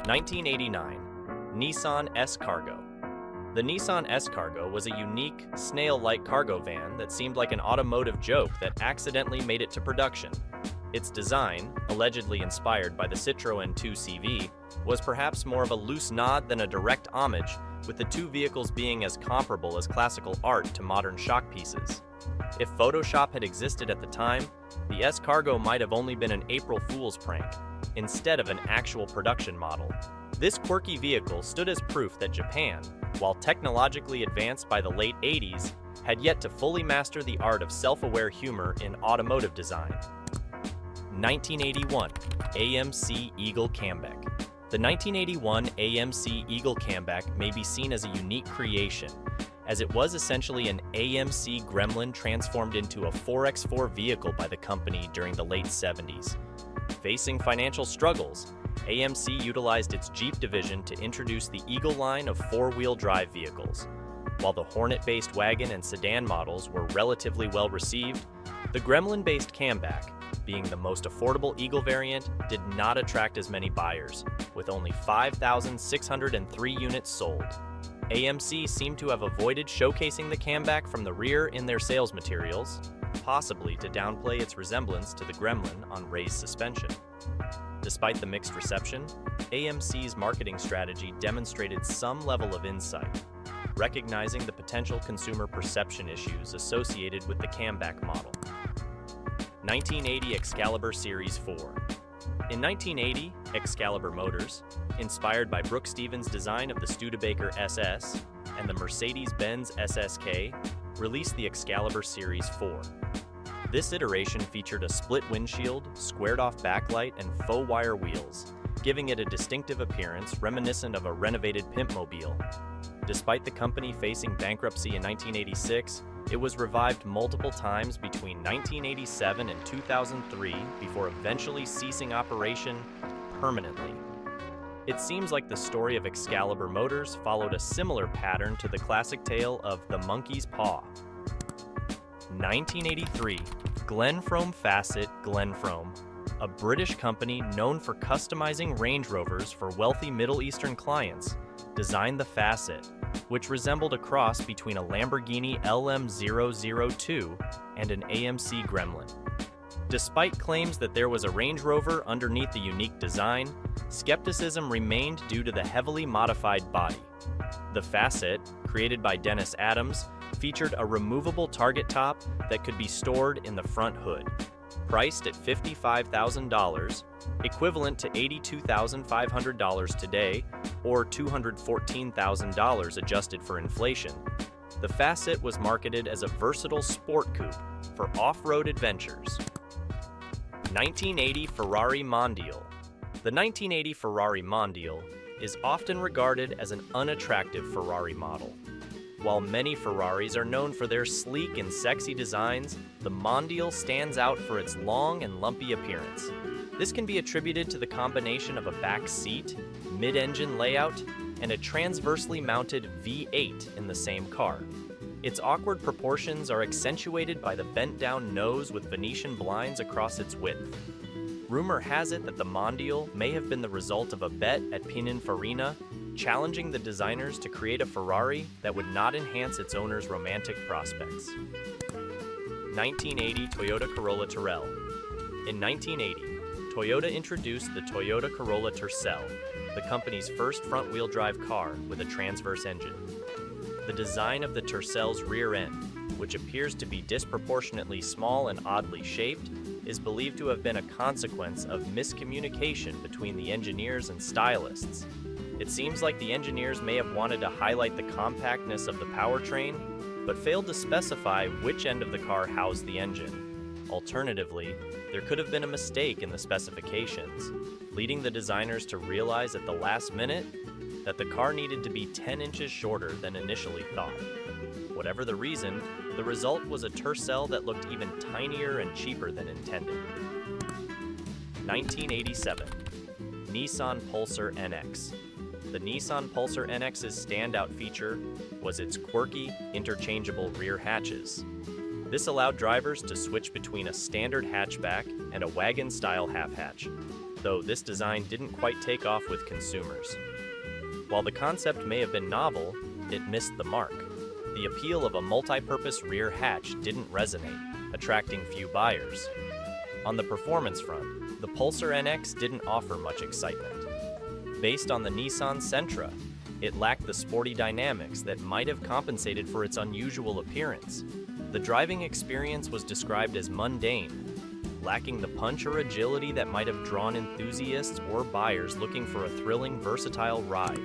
1989, Nissan S-Cargo. The Nissan S-Cargo was a unique, snail-like cargo van that seemed like an automotive joke that accidentally made it to production. Its design, allegedly inspired by the Citroën 2CV, was perhaps more of a loose nod than a direct homage, with the two vehicles being as comparable as classical art to modern shock pieces. If Photoshop had existed at the time, the S-Cargo might have only been an April Fool's prank, instead of an actual production model. This quirky vehicle stood as proof that Japan, while technologically advanced by the late 80s, had yet to fully master the art of self-aware humor in automotive design. 1981, AMC Eagle Camback. The 1981 AMC Eagle Camback may be seen as a unique creation, as it was essentially an AMC Gremlin transformed into a 4x4 vehicle by the company during the late 70s. Facing financial struggles, AMC utilized its Jeep division to introduce the Eagle line of four-wheel drive vehicles. While the Hornet-based wagon and sedan models were relatively well received, the Gremlin-based Camback, being the most affordable Eagle variant, did not attract as many buyers, with only 5,603 units sold. AMC seemed to have avoided showcasing the Camback from the rear in their sales materials, possibly to downplay its resemblance to the Gremlin on raised suspension. Despite the mixed reception, AMC's marketing strategy demonstrated some level of insight, recognizing the potential consumer perception issues associated with the Camback model. 1980 Excalibur Series 4. In 1980, Excalibur Motors, inspired by Brooke Stevens' design of the Studebaker SS and the Mercedes-Benz SSK, released the Excalibur Series 4. This iteration featured a split windshield, squared-off backlight, and faux wire wheels, giving it a distinctive appearance reminiscent of a renovated pimpmobile. Despite the company facing bankruptcy in 1986, it was revived multiple times between 1987 and 2003 before eventually ceasing operation permanently. It seems like the story of Excalibur Motors followed a similar pattern to the classic tale of the monkey's paw. 1983, Glenfrome Facet Glenfrome, a British company known for customizing Range Rovers for wealthy Middle Eastern clients, designed the Facet, which resembled a cross between a Lamborghini LM002 and an AMC Gremlin. Despite claims that there was a Range Rover underneath the unique design, skepticism remained due to the heavily modified body. The Facet, created by Dennis Adams, featured a removable target top that could be stored in the front hood. Priced at $55,000, equivalent to $82,500 today, or $214,000 adjusted for inflation, the Facet was marketed as a versatile sport coupe for off-road adventures. 1980 Ferrari Mondial. The 1980 Ferrari Mondial is often regarded as an unattractive Ferrari model. While many Ferraris are known for their sleek and sexy designs, the Mondial stands out for its long and lumpy appearance. This can be attributed to the combination of a back seat, mid-engine layout, and a transversely mounted V8 in the same car. Its awkward proportions are accentuated by the bent-down nose with Venetian blinds across its width. Rumor has it that the Mondial may have been the result of a bet at Pininfarina, challenging the designers to create a Ferrari that would not enhance its owner's romantic prospects. 1980 Toyota Corolla Tercel. In 1980, Toyota introduced the Toyota Corolla Tercel, the company's first front-wheel drive car with a transverse engine. The design of the Tercel's rear end, which appears to be disproportionately small and oddly shaped, is believed to have been a consequence of miscommunication between the engineers and stylists. It seems like the engineers may have wanted to highlight the compactness of the powertrain, but failed to specify which end of the car housed the engine. Alternatively, there could have been a mistake in the specifications, leading the designers to realize at the last minute that the car needed to be 10 inches shorter than initially thought. Whatever the reason, the result was a Tercel that looked even tinier and cheaper than intended. 1987, Nissan Pulsar NX. The Nissan Pulsar NX's standout feature was its quirky, interchangeable rear hatches. This allowed drivers to switch between a standard hatchback and a wagon-style half-hatch. though this design didn't quite take off with consumers. While the concept may have been novel, it missed the mark. The appeal of a multi-purpose rear hatch didn't resonate, attracting few buyers. On the performance front, the Pulsar NX didn't offer much excitement. Based on the Nissan Sentra, it lacked the sporty dynamics that might have compensated for its unusual appearance. The driving experience was described as mundane, lacking the punch or agility that might have drawn enthusiasts or buyers looking for a thrilling, versatile ride.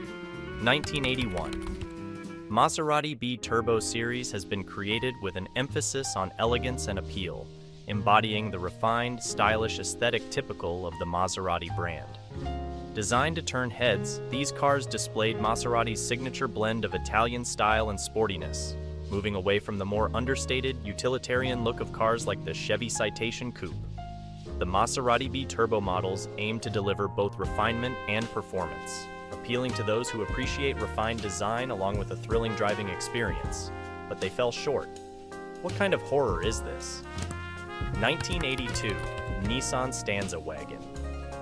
1981. Maserati B Turbo Series has been created with an emphasis on elegance and appeal, embodying the refined, stylish aesthetic typical of the Maserati brand. Designed to turn heads, these cars displayed Maserati's signature blend of Italian style and sportiness, moving away from the more understated, utilitarian look of cars like the Chevy Citation Coupe. The Maserati B Turbo models aim to deliver both refinement and performance, appealing to those who appreciate refined design along with a thrilling driving experience. But they fell short. What kind of horror is this? 1982, Nissan Stanza Wagon.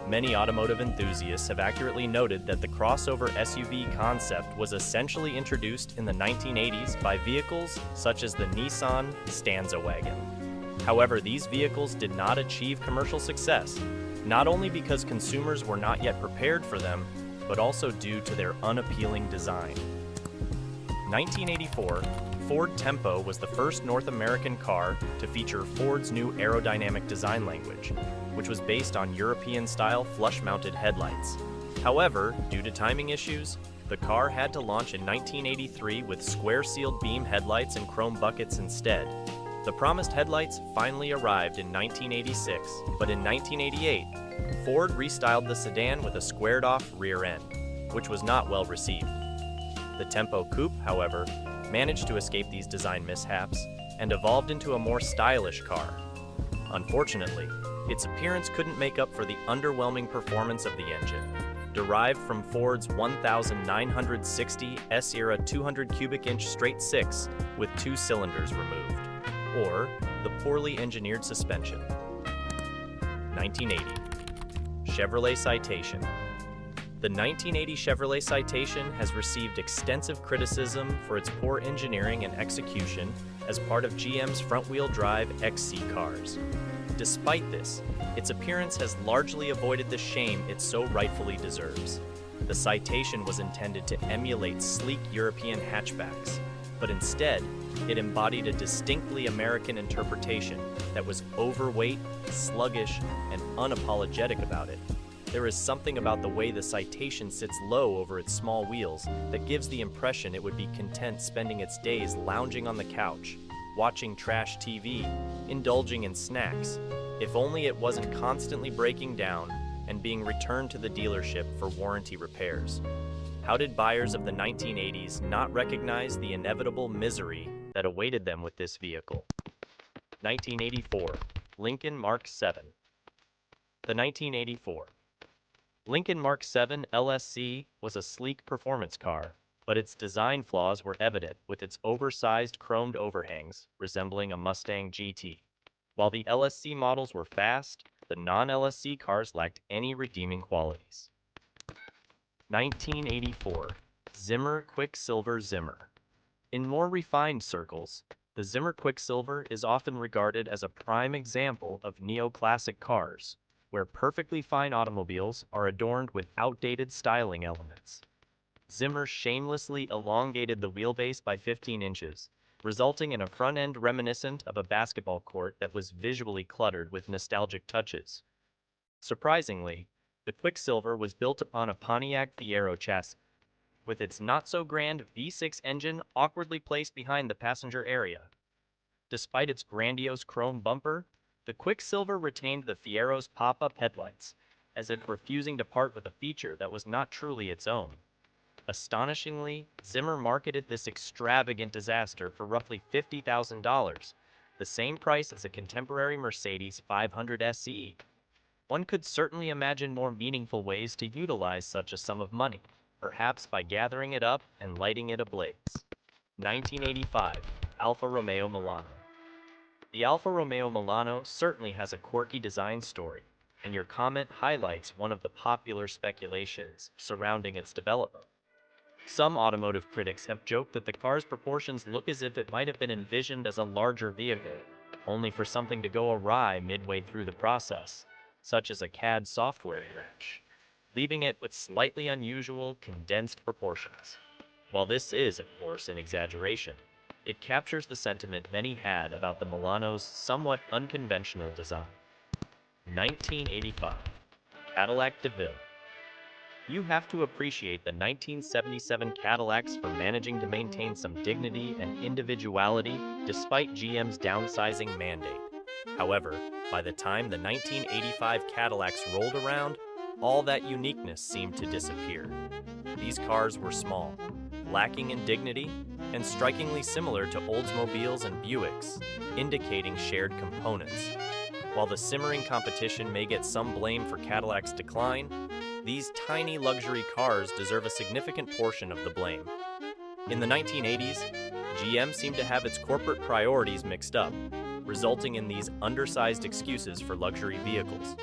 Many automotive enthusiasts have accurately noted that the crossover SUV concept was essentially introduced in the 1980s by vehicles such as the Nissan Stanza Wagon. However, these vehicles did not achieve commercial success, not only because consumers were not yet prepared for them, but also due to their unappealing design. 1984, Ford Tempo was the first North American car to feature Ford's new aerodynamic design language, which was based on European-style flush-mounted headlights. However, due to timing issues, the car had to launch in 1983 with square-sealed beam headlights and chrome buckets instead. The promised headlights finally arrived in 1986, but in 1988, Ford restyled the sedan with a squared-off rear end, which was not well received. The Tempo Coupe, however, managed to escape these design mishaps and evolved into a more stylish car. Unfortunately, its appearance couldn't make up for the underwhelming performance of the engine, derived from Ford's 1960 S-era 200 cubic inch straight six with 2 cylinders removed, or the poorly engineered suspension. 1980. Chevrolet Citation. The 1980 Chevrolet Citation has received extensive criticism for its poor engineering and execution as part of GM's front-wheel drive XC cars. Despite this, its appearance has largely avoided the shame it so rightfully deserves. The Citation was intended to emulate sleek European hatchbacks, but instead, it embodied a distinctly American interpretation that was overweight, sluggish, and unapologetic about it. There is something about the way the Citation sits low over its small wheels that gives the impression it would be content spending its days lounging on the couch, watching trash TV, indulging in snacks, if only it wasn't constantly breaking down and being returned to the dealership for warranty repairs. How did buyers of the 1980s not recognize the inevitable misery that awaited them with this vehicle? 1984, Lincoln Mark VII. The 1984 Lincoln Mark VII LSC was a sleek performance car, but its design flaws were evident with its oversized chromed overhangs resembling a Mustang GT. While the LSC models were fast, the non-LSC cars lacked any redeeming qualities. 1984, Zimmer Quicksilver Zimmer. In more refined circles, the Zimmer Quicksilver is often regarded as a prime example of neoclassic cars, where perfectly fine automobiles are adorned with outdated styling elements. Zimmer shamelessly elongated the wheelbase by 15 inches, resulting in a front end reminiscent of a basketball court that was visually cluttered with nostalgic touches. Surprisingly, the Quicksilver was built upon a Pontiac Fiero chassis, with its not-so-grand V6 engine awkwardly placed behind the passenger area. Despite its grandiose chrome bumper, the Quicksilver retained the Fiero's pop-up headlights, as if refusing to part with a feature that was not truly its own. Astonishingly, Zimmer marketed this extravagant disaster for roughly $50,000, the same price as a contemporary Mercedes 500 SE. One could certainly imagine more meaningful ways to utilize such a sum of money, perhaps by gathering it up and lighting it ablaze. 1985, Alfa Romeo Milano. The Alfa Romeo Milano certainly has a quirky design story. and your comment highlights one of the popular speculations surrounding its development. Some automotive critics have joked that the car's proportions look as if it might have been envisioned as a larger vehicle, only for something to go awry midway through the process, such as a CAD software glitch, leaving it with slightly unusual, condensed proportions. While this is, of course, an exaggeration, it captures the sentiment many had about the Milano's somewhat unconventional design. 1985. Cadillac DeVille. You have to appreciate the 1977 Cadillacs for managing to maintain some dignity and individuality despite GM's downsizing mandate. However, by the time the 1985 Cadillacs rolled around, all that uniqueness seemed to disappear. These cars were small, lacking in dignity, and strikingly similar to Oldsmobiles and Buicks, indicating shared components. While the simmering competition may get some blame for Cadillac's decline, these tiny luxury cars deserve a significant portion of the blame. In the 1980s, GM seemed to have its corporate priorities mixed up, resulting in these undersized excuses for luxury vehicles.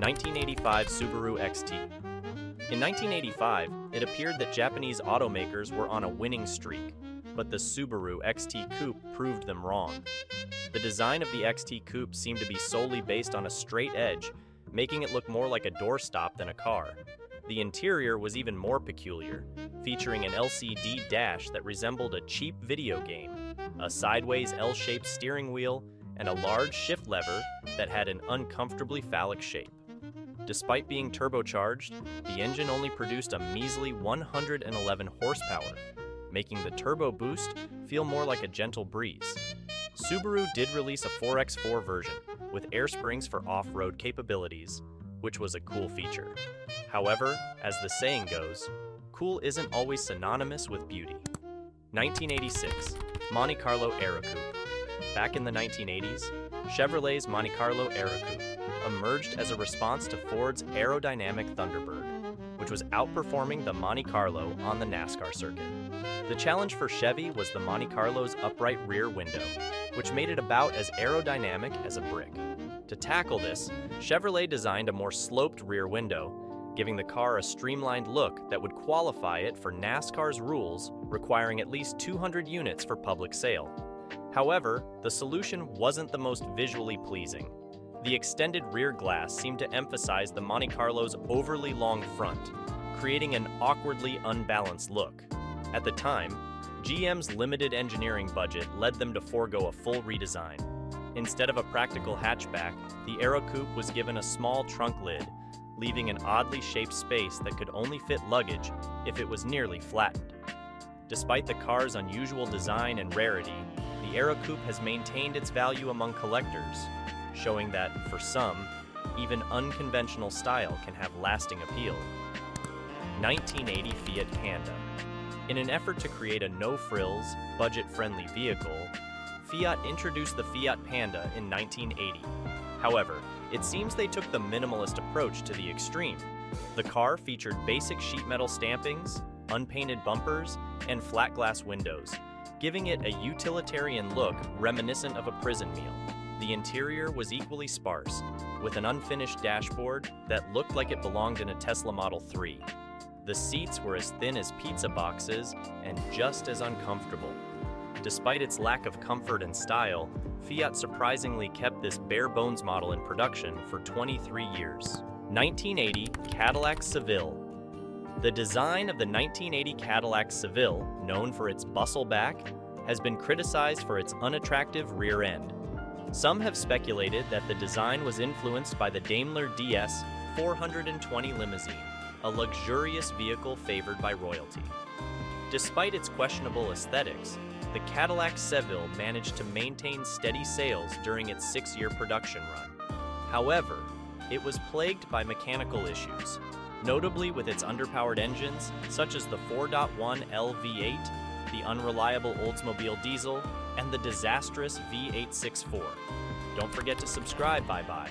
1985 Subaru XT. In 1985, it appeared that Japanese automakers were on a winning streak, but the Subaru XT Coupe proved them wrong. The design of the XT Coupe seemed to be solely based on a straight edge, making it look more like a doorstop than a car. The interior was even more peculiar, featuring an LCD dash that resembled a cheap video game, a sideways L-shaped steering wheel, and a large shift lever that had an uncomfortably phallic shape. Despite being turbocharged, the engine only produced a measly 111 horsepower, making the turbo boost feel more like a gentle breeze. Subaru did release a 4x4 version with air springs for off-road capabilities, which was a cool feature. However, as the saying goes, cool isn't always synonymous with beauty. 1986, Monte Carlo Aerocoupe. Back in the 1980s, Chevrolet's Monte Carlo Aerocoupe emerged as a response to Ford's aerodynamic Thunderbird, which was outperforming the Monte Carlo on the NASCAR circuit. The challenge for Chevy was the Monte Carlo's upright rear window, which made it about as aerodynamic as a brick. To tackle this, Chevrolet designed a more sloped rear window, giving the car a streamlined look that would qualify it for NASCAR's rules requiring at least 200 units for public sale. However, the solution wasn't the most visually pleasing. The extended rear glass seemed to emphasize the Monte Carlo's overly long front, creating an awkwardly unbalanced look. At the time, GM's limited engineering budget led them to forego a full redesign. Instead of a practical hatchback, the Aerocoupe was given a small trunk lid, leaving an oddly shaped space that could only fit luggage if it was nearly flattened. Despite the car's unusual design and rarity, the Aerocoupe has maintained its value among collectors, showing that, for some, even unconventional style can have lasting appeal. 1980 Fiat Panda. In an effort to create a no-frills, budget-friendly vehicle, Fiat introduced the Fiat Panda in 1980. However, it seems they took the minimalist approach to the extreme. The car featured basic sheet metal stampings, unpainted bumpers, and flat glass windows, giving it a utilitarian look reminiscent of a prison meal. The interior was equally sparse, with an unfinished dashboard that looked like it belonged in a Tesla Model 3. The seats were as thin as pizza boxes and just as uncomfortable. Despite its lack of comfort and style, Fiat surprisingly kept this bare-bones model in production for 23 years. 1980 Cadillac Seville. The design of the 1980 Cadillac Seville, known for its bustle back, has been criticized for its unattractive rear end. Some have speculated that the design was influenced by the Daimler DS 420 limousine, a luxurious vehicle favored by royalty. Despite its questionable aesthetics, the Cadillac Seville managed to maintain steady sales during its 6-year production run. However, it was plagued by mechanical issues, notably with its underpowered engines, such as the 4.1L V8, the unreliable Oldsmobile diesel, and the disastrous V864. Don't forget to subscribe. Bye-bye.